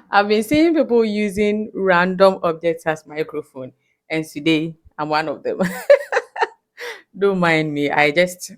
I've been seeing people using random objects as microphone, and today I'm one of them. Don't mind me. I just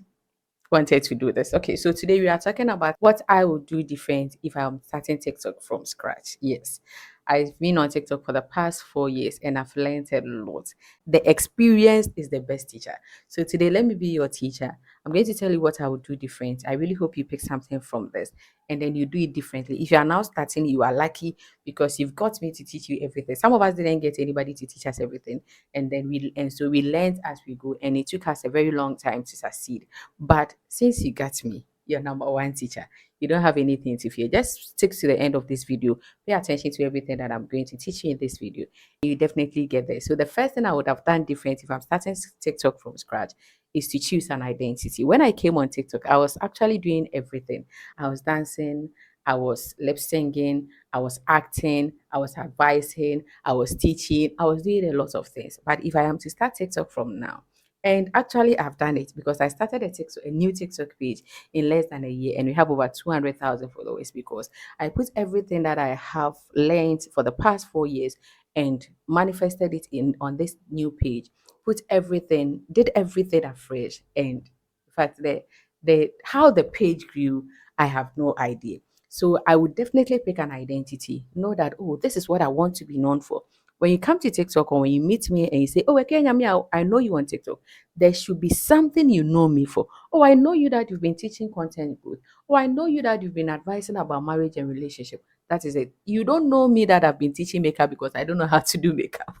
wanted to do this. Okay, so today we are talking about what I would do different if I'm starting TikTok from scratch. Yes, I've been on TikTok for the past 4 years and I've learned a lot. The experience is the best teacher. So today, let me be your teacher. I'm going to tell you what I would do different. I really hope you pick something from this and then you do it differently. If you are now starting, you are lucky because you've got me to teach you everything. Some of us didn't get anybody to teach us everything, and so we learned as we go, and it took us a very long time to succeed. But since you got me, your number one teacher, you don't have anything to fear. Just stick to the end of this video. Pay attention to everything that I'm going to teach you in this video. You definitely get there. So the first thing I would have done different if I'm starting TikTok from scratch is to choose an identity. When I came on TikTok, I was actually doing everything. I was dancing, I was lip singing, I was acting, I was advising, I was teaching, I was doing a lot of things. But if I am to start TikTok from now, and actually, I've done it because I started a new TikTok page in less than a year, and we have over 200,000 followers because I put everything that I have learned for the past 4 years and manifested it in on this new page. Put everything, did everything afresh, and in fact, the how the page grew, I have no idea. So I would definitely pick an identity. Know that, oh, this is what I want to be known for. When you come to TikTok or when you meet me and you say, oh, okay, Nyame, I know you on TikTok, there should be something you know me for. Oh, I know you that you've been teaching content growth. Oh, I know you that you've been advising about marriage and relationship. That is it. You don't know me that I've been teaching makeup because I don't know how to do makeup.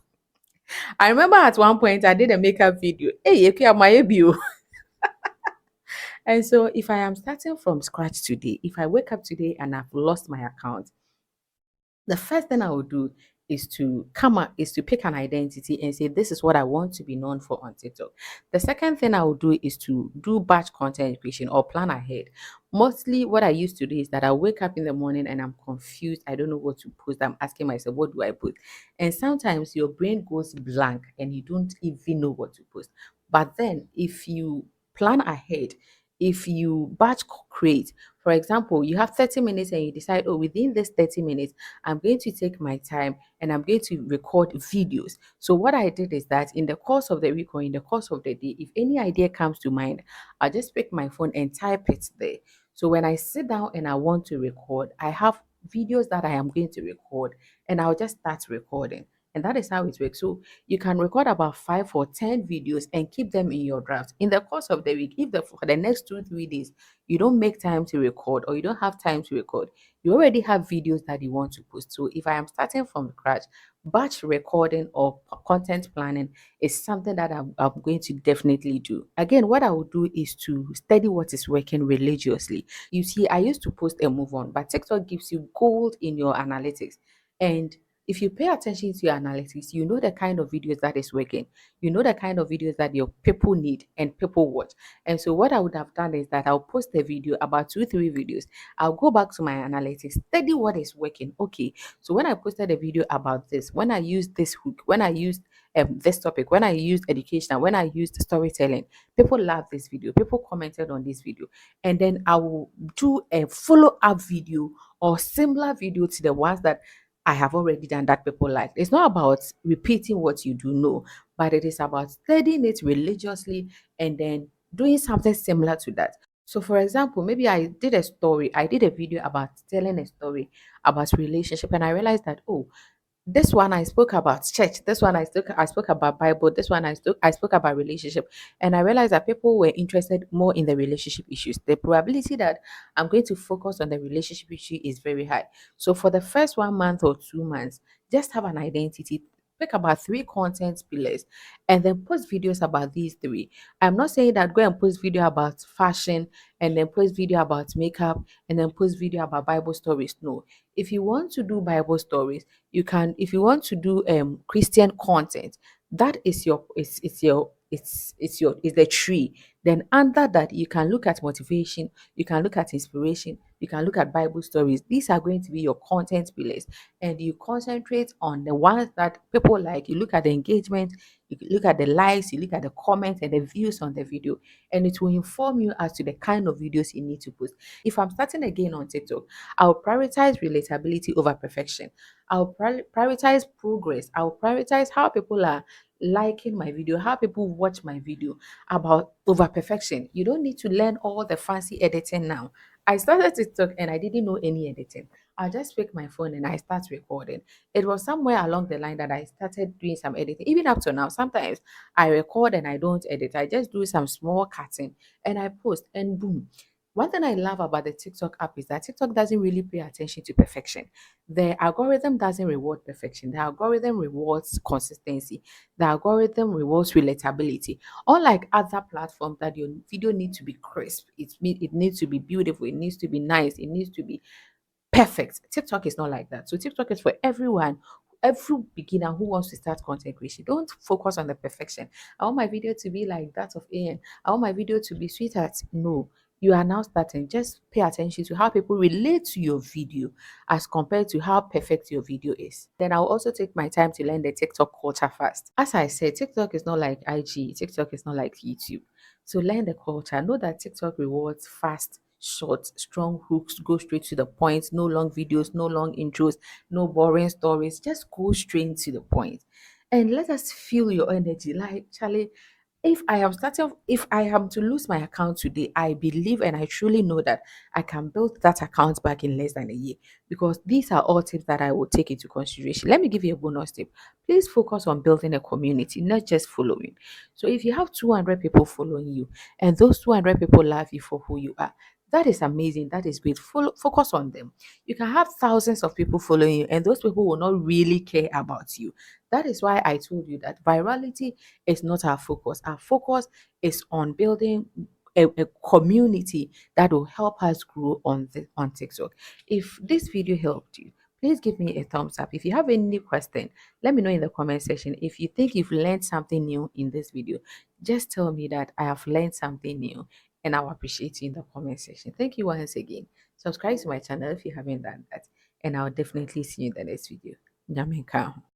I remember at one point I did a makeup video. Hey, okay, I'm my ABO. And so if I am starting from scratch today, if I wake up today and I've lost my account, the first thing I would do is to pick an identity and say this is what I want to be known for on TikTok. The second thing I would do is to do batch content creation or plan ahead. Mostly what I used to do is that I wake up in the morning and I'm confused. I don't know what to post. I'm asking myself, what do I put? And sometimes your brain goes blank and you don't even know what to post. But then if you plan ahead, if you create, for example, you have 30 minutes and you decide, oh, within this 30 minutes, I'm going to take my time and I'm going to record videos. So what I did is that in the course of the week or in the course of the day, if any idea comes to mind, I'll just pick my phone and type it there. So when I sit down and I want to record, I have videos that I am going to record and I'll just start recording. And that is how it works. So you can record about 5 or 10 videos and keep them in your draft. In the course of the week, if for the next 2 3 days you don't make time to record or you don't have time to record, you already have videos that you want to post. So if I am starting from scratch, batch recording or content planning is something that I'm going to definitely do. Again, what I will do is to study what is working religiously. You see, I used to post and move on, but TikTok gives you gold in your analytics. And if you pay attention to your analytics, you know the kind of videos that is working. You know the kind of videos that your people need and people watch. And so what I would have done is that I'll post a video, about 2 3 videos. I'll go back to my analytics, study what is working. Okay, so when I posted a video about this, when I used this hook, when I used this topic, when I used education, when I used storytelling, people loved this video, people commented on this video, and then I will do a follow up video or similar video to the ones that I have already done that people like. It's not about repeating what you do know, but it is about studying it religiously and then doing something similar to that. So, for example, maybe I did a video about telling a story about relationship, and I realized that, oh, this one I spoke about church, this one I spoke about Bible, this one I spoke about relationship, and I realized that people were interested more in the relationship issues. The probability that I'm going to focus on the relationship issue is very high. So for the first 1 month or 2 months, just have an identity. Pick about 3 content pillars and then post videos about these 3. I'm not saying that go and post video about fashion and then post video about makeup and then post video about Bible stories. No. If you want to do Bible stories, you can. If you want to do Christian content, that is your it's the tree. Then under that, you can look at motivation, you can look at inspiration, you can look at Bible stories. These are going to be your content pillars, and you concentrate on the ones that people like. You look at the engagement, you look at the likes, you look at the comments and the views on the video, and it will inform you as to the kind of videos you need to post. If I'm starting again on TikTok, I'll prioritize relatability over perfection. I'll prioritize progress. I'll prioritize how people are liking my video, how people watch my video, about over perfection. You don't need to learn all the fancy editing now. I started TikTok and I didn't know any editing. I just pick my phone and I start recording. It was somewhere along the line that I started doing some editing. Even up to now, sometimes I record and I don't edit. I just do some small cutting and I post, and boom. One thing I love about the TikTok app is that TikTok doesn't really pay attention to perfection. The algorithm doesn't reward perfection. The algorithm rewards consistency. The algorithm rewards relatability. Unlike other platforms that your video needs to be crisp, it needs to be beautiful, it needs to be nice, it needs to be perfect. TikTok is not like that. So TikTok is for everyone, every beginner who wants to start content creation. Don't focus on the perfection. I want my video to be like that of AN. I want my video to be sweetheart. No. You are now starting. Just pay attention to how people relate to your video as compared to how perfect your video is. Then I'll also take my time to learn the TikTok culture first. As I said, TikTok is not like IG, TikTok is not like YouTube. So learn the culture. Know that TikTok rewards fast, short, strong hooks, go straight to the point, no long videos, no long intros, no boring stories. Just go straight to the point. And let us feel your energy. Like, Charlie, if I am to lose my account today, I believe and I truly know that I can build that account back in less than a year, because these are all tips that I will take into consideration. Let me give you a bonus tip. Please focus on building a community, not just following. So if you have 200 people following you and those 200 people love you for who you are, that is amazing. That is great. Focus on them. You can have thousands of people following you, and those people will not really care about you. That is why I told you that virality is not our focus. Our focus is on building a community that will help us grow on TikTok. If this video helped you, please give me a thumbs up. If you have any question, let me know in the comment section. If you think you've learned something new in this video, just tell me that I have learned something new, and I'll appreciate you in the comment section. Thank you once again. Subscribe to my channel if you haven't done that, and I'll definitely see you in the next video. Nyame nka ho.